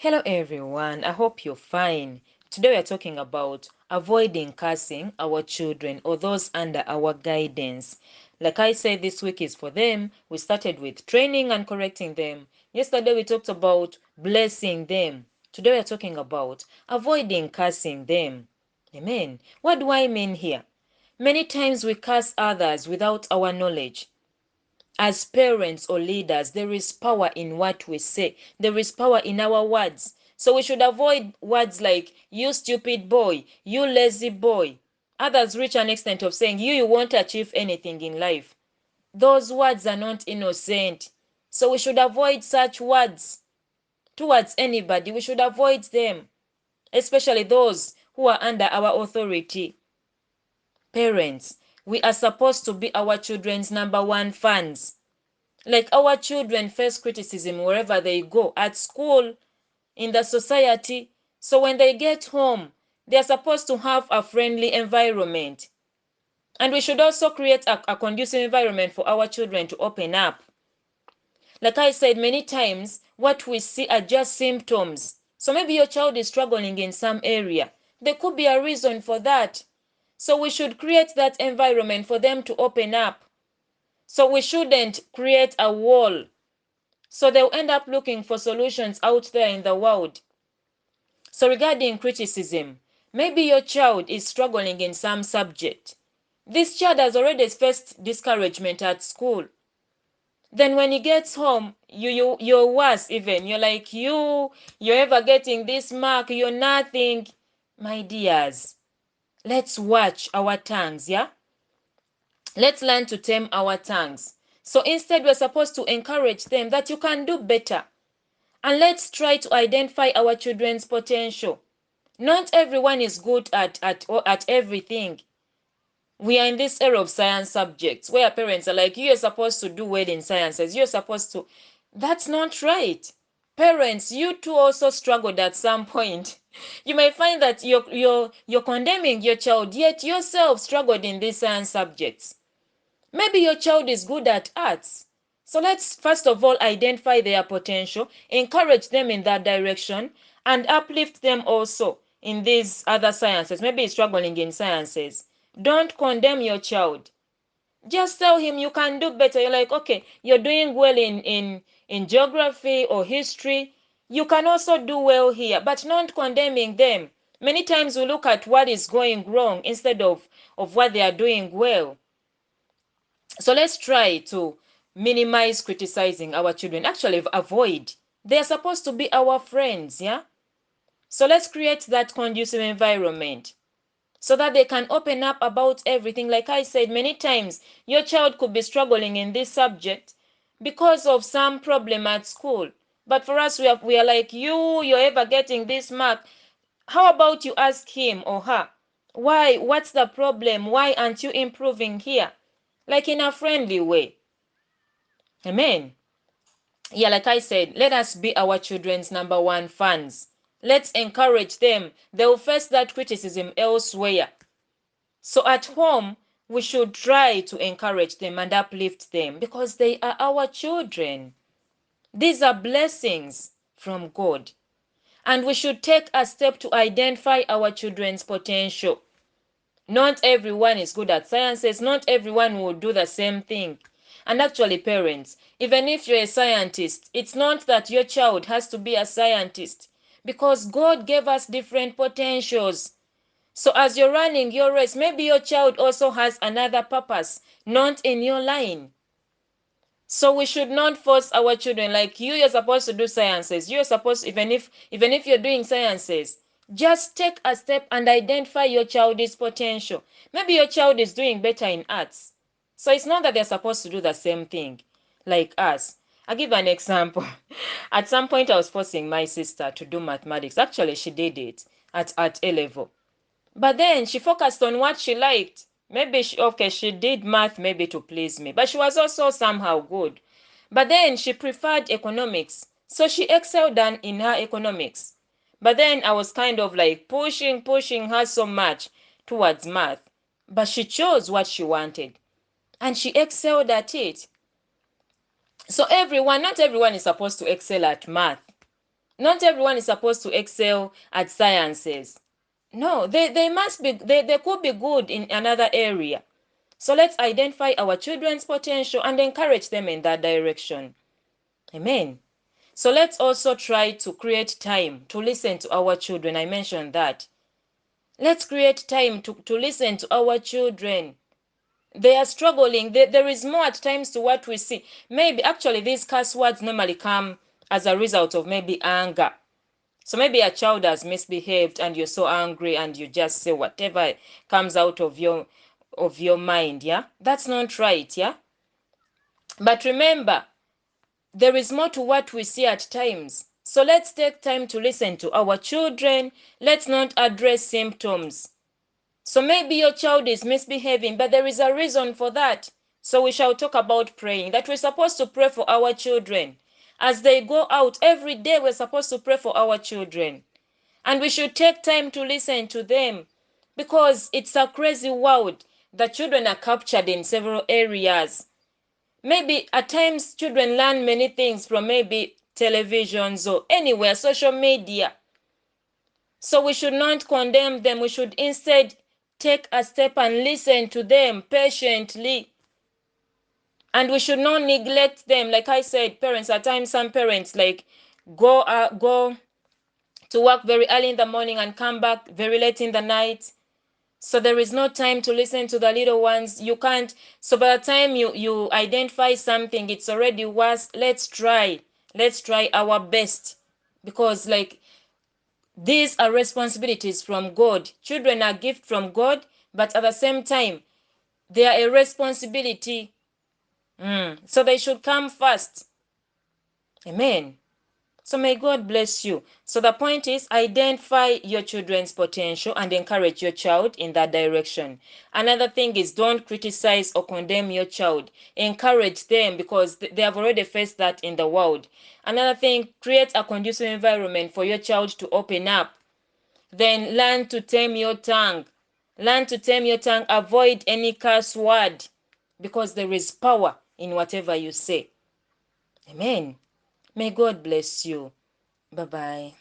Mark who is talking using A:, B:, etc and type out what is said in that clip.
A: Hello everyone, I hope you're fine. Today we are talking about avoiding cursing our children or those under our guidance. Like I said, this week is for them. We started with training and correcting them. Yesterday we talked about blessing them. Today we are talking about avoiding cursing them. Amen. What do I mean here? Many times we curse others without our knowledge. As parents or leaders, there is power in what we say. There is power in our words. So we should avoid words like, you stupid boy, you lazy boy. Others reach an extent of saying, you won't achieve anything in life. Those words are not innocent. So we should avoid such words towards anybody. We should avoid them, especially those who are under our authority. Parents, we are supposed to be our children's number one fans. Like our children face criticism wherever they go, at school, in the society. So when they get home, they are supposed to have a friendly environment. And we should also create a conducive environment for our children to open up. Like I said many times, what we see are just symptoms. So maybe your child is struggling in some area. There could be a reason for that. So we should create that environment for them to open up. So we shouldn't create a wall. So they'll end up looking for solutions out there in the world. So regarding criticism, maybe your child is struggling in some subject. This child has already faced discouragement at school. Then when he gets home, you're worse even. You're like, you're ever getting this mark, you're nothing. My dears, let's watch our tongues, yeah? Let's learn to tame our tongues. So instead, we're supposed to encourage them that you can do better. And let's try to identify our children's potential. Not everyone is good at everything. We are in this era of science subjects where parents are like, you're supposed to do well in sciences. You're supposed to. That's not right. Parents, you too also struggled at some point. You may find that you're condemning your child, yet yourself struggled in these science subjects. Maybe your child is good at arts. So let's first of all identify their potential, encourage them in that direction, and uplift them also in these other sciences. Maybe he's struggling in sciences. Don't condemn your child. Just tell him you can do better. You're like, okay, you're doing well in geography or history. You can also do well here, but not condemning them. Many times we look at what is going wrong instead of what they are doing well. So let's try to minimize criticizing our children. Actually, avoid. They are supposed to be our friends, yeah? So let's create that conducive environment so that they can open up about everything. Like I said many times, your child could be struggling in this subject because of some problem at school. But for us, we are like, you're ever getting this mark. How about you ask him or her, why? What's the problem? Why aren't you improving here? Like in a friendly way. Amen. Yeah, like I said, let us be our children's number one fans. Let's encourage them. They will face that criticism elsewhere. So at home, we should try to encourage them and uplift them because they are our children. These are blessings from God. And we should take a step to identify our children's potential. Not everyone is good at sciences. Not everyone will do the same thing. And actually, parents, even if you're a scientist, it's not that your child has to be a scientist because God gave us different potentials. So as you're running your race, maybe your child also has another purpose, not in your line. So we should not force our children like you're supposed to do sciences. You're supposed, even if you're doing sciences, just take a step and identify your child's potential. Maybe your child is doing better in arts. So it's not that they're supposed to do the same thing like us. I'll give an example. At some point, I was forcing my sister to do mathematics. Actually, she did it at A level. But then she focused on what she liked. Maybe she did math maybe to please me, but she was also somehow good. But then she preferred economics. So she excelled in her economics. But then I was kind of like pushing her so much towards math. But she chose what she wanted. And she excelled at it. So not everyone is supposed to excel at math. Not everyone is supposed to excel at sciences. No, they must be, they could be good in another area. So let's identify our children's potential and encourage them in that direction. Amen. So let's also try to create time to listen to our children. I mentioned that. Let's create time to listen to our children. They are struggling. There is more at times to what we see. Maybe actually these curse words normally come as a result of maybe anger. So maybe a child has misbehaved and you're so angry and you just say whatever comes out of your mind, yeah? That's not right, yeah? But remember, there is more to what we see at times. So let's take time to listen to our children. Let's not address symptoms. So maybe your child is misbehaving, but there is a reason for that. So we shall talk about praying, that we're supposed to pray for our children. As they go out every day, we're supposed to pray for our children. And we should take time to listen to them because it's a crazy world. The children are captured in several areas. Maybe at times children learn many things from maybe televisions or anywhere, social media. So we should not condemn them. We should instead take a step and listen to them patiently. And we should not neglect them. Like I said, parents, at times some parents like go to work very early in the morning and come back very late in the night. So there is no time to listen to the little ones. You can't. So by the time you identify something, it's already worse. Let's try. Let's try our best. Because like these are responsibilities from God. Children are gift from God, but at the same time, they are a responsibility. So they should come first. Amen. So may God bless you. So the point is identify your children's potential and encourage your child in that direction. Another thing is don't criticize or condemn your child. Encourage them because they have already faced that in the world. Another thing, create a conducive environment for your child to open up. Then learn to tame your tongue. Learn to tame your tongue. Avoid any curse word because there is power in whatever you say. Amen. May God bless you. Bye bye.